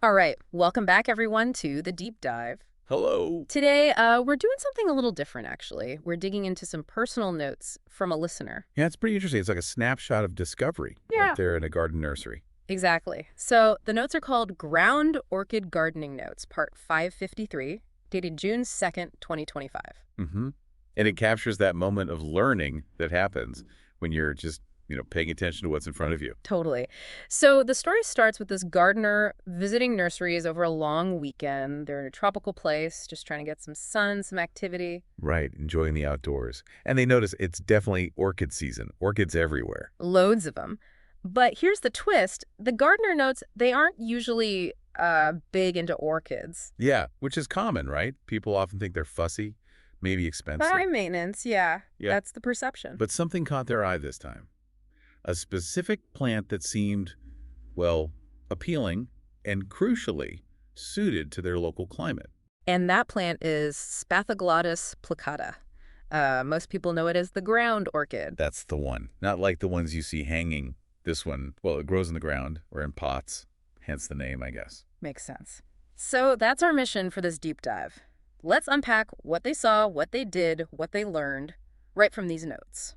All right, welcome back everyone to the deep dive. Hello. Today, we're doing something a little different, actually. We're digging into some personal notes from a listener. Yeah, it's pretty interesting. It's like a snapshot of discovery right Yeah. there in a garden nursery. Exactly. So the notes are called Ground Orchid Gardening Notes, Part 553, dated June 2nd, 2025. Mm-hmm. And it captures that moment of learning that happens when you're just, paying attention to what's in front of you. Totally. So the story starts with this gardener visiting nurseries over a long weekend. They're in a tropical place, just trying to get some sun, some activity. Right, enjoying the outdoors. And they notice it's definitely orchid season. Orchids everywhere. Loads of them. But here's the twist. The gardener notes they aren't usually big into orchids. Yeah, which is common, right? People often think they're fussy, maybe expensive. High maintenance, yeah. Yeah, That's the perception. but something caught their eye this time. A specific plant that seemed, well, appealing and crucially suited to their local climate. And that plant is Spathoglottis plicata. Most people know it as the ground orchid. That's the one. Not like the ones you see hanging. This one, well, it grows in the ground or in pots, hence the name, I guess. Makes sense. So that's our mission for this deep dive. Let's unpack what they saw, what they did, what they learned, right from these notes.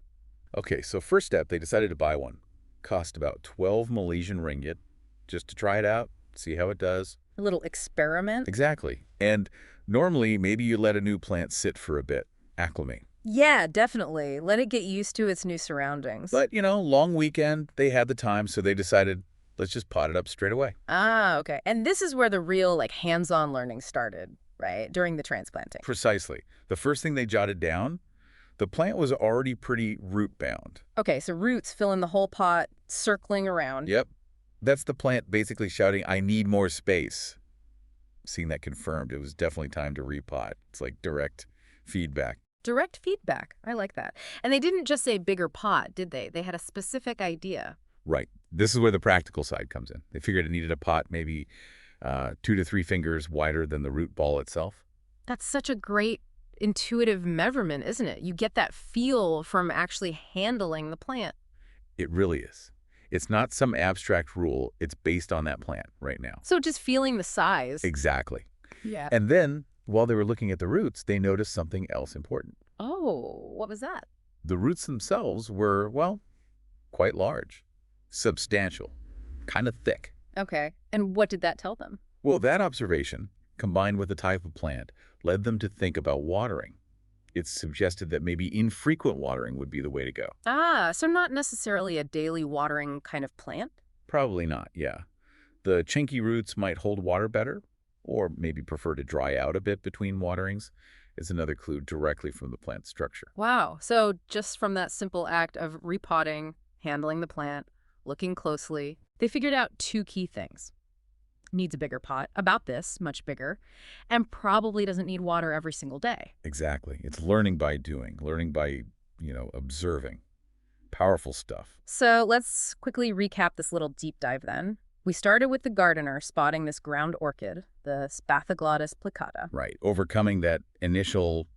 Okay, so first step, they decided to buy one. Cost about 12 Malaysian ringgit just to try it out, see how it does. A little experiment. Exactly. And normally, maybe you let a new plant sit for a bit, acclimate. Yeah, definitely. Let it get used to its new surroundings. But, long weekend, they had the time, so they decided, let's just pot it up straight away. Ah, okay. And this is where the real, hands-on learning started, right? During the transplanting. Precisely. The first thing they jotted down, the plant was already pretty root-bound. Okay, so roots fill in the whole pot, circling around. Yep. That's the plant basically shouting, I need more space. Seeing that confirmed, it was definitely time to repot. It's like direct feedback. Direct feedback. I like that. And they didn't just say bigger pot, did they? They had a specific idea. Right. This is where the practical side comes in. They figured it needed a pot maybe 2 to 3 fingers wider than the root ball itself. That's such a great intuitive measurement, isn't it? You get that feel from actually handling the plant. It really is. It's not some abstract rule. It's based on that plant right now. So just feeling the size. Exactly. Yeah. And then, while they were looking at the roots, they noticed something else important. Oh, what was that? The roots themselves were, well, quite large, substantial, kind of thick. Okay. And what did that tell them? Well, that observation, combined with the type of plant, led them to think about watering. It suggested that maybe infrequent watering would be the way to go. Ah, so not necessarily a daily watering kind of plant? Probably not, yeah. The chinky roots might hold water better, or maybe prefer to dry out a bit between waterings. Is another clue directly from the plant structure. Wow. So just from that simple act of repotting, handling the plant, looking closely, they figured out two key things. Needs a bigger pot, about this, much bigger, and probably doesn't need water every single day. Exactly. It's learning by doing, learning by, observing. Powerful stuff. So let's quickly recap this little deep dive then. We started with the gardener spotting this ground orchid, the Spathoglottis plicata. Right. Overcoming that initial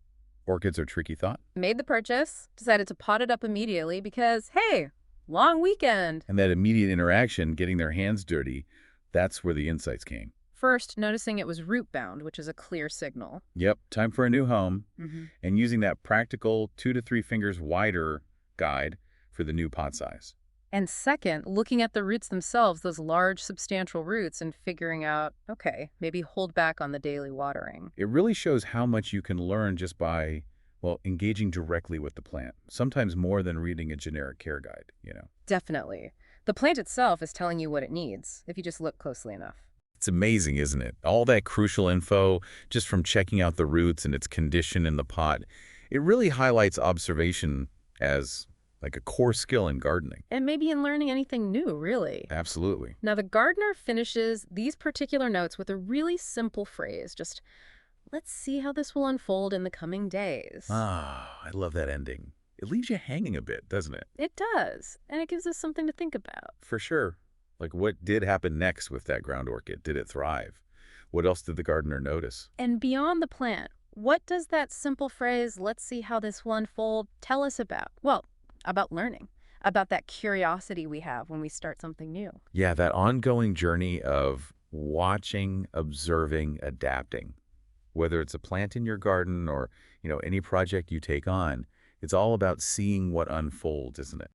orchids are tricky thought. Made the purchase, decided to pot it up immediately because, hey, long weekend. And that immediate interaction, getting their hands dirty, that's where the insights came. First, noticing it was root-bound, which is a clear signal. Yep, time for a new home. Mm-hmm. And using that practical 2 to 3 fingers wider guide for the new pot size. And second, looking at the roots themselves, those large, substantial roots, and figuring out, okay, maybe hold back on the daily watering. It really shows how much you can learn just by, well, engaging directly with the plant, sometimes more than reading a generic care guide, Definitely. The plant itself is telling you what it needs, if you just look closely enough. It's amazing, isn't it? All that crucial info, just from checking out the roots and its condition in the pot. It really highlights observation as like a core skill in gardening. And maybe in learning anything new, really. Absolutely. Now, the gardener finishes these particular notes with a really simple phrase, just, let's see how this will unfold in the coming days. Ah, I love that ending. It leaves you hanging a bit, doesn't it? It does, and it gives us something to think about. For sure. Like, what did happen next with that ground orchid? Did it thrive? What else did the gardener notice? And beyond the plant, what does that simple phrase, let's see how this will unfold, tell us about? Well, about learning, about that curiosity we have when we start something new. Yeah, that ongoing journey of watching, observing, adapting. Whether it's a plant in your garden or, any project you take on, it's all about seeing what unfolds, isn't it?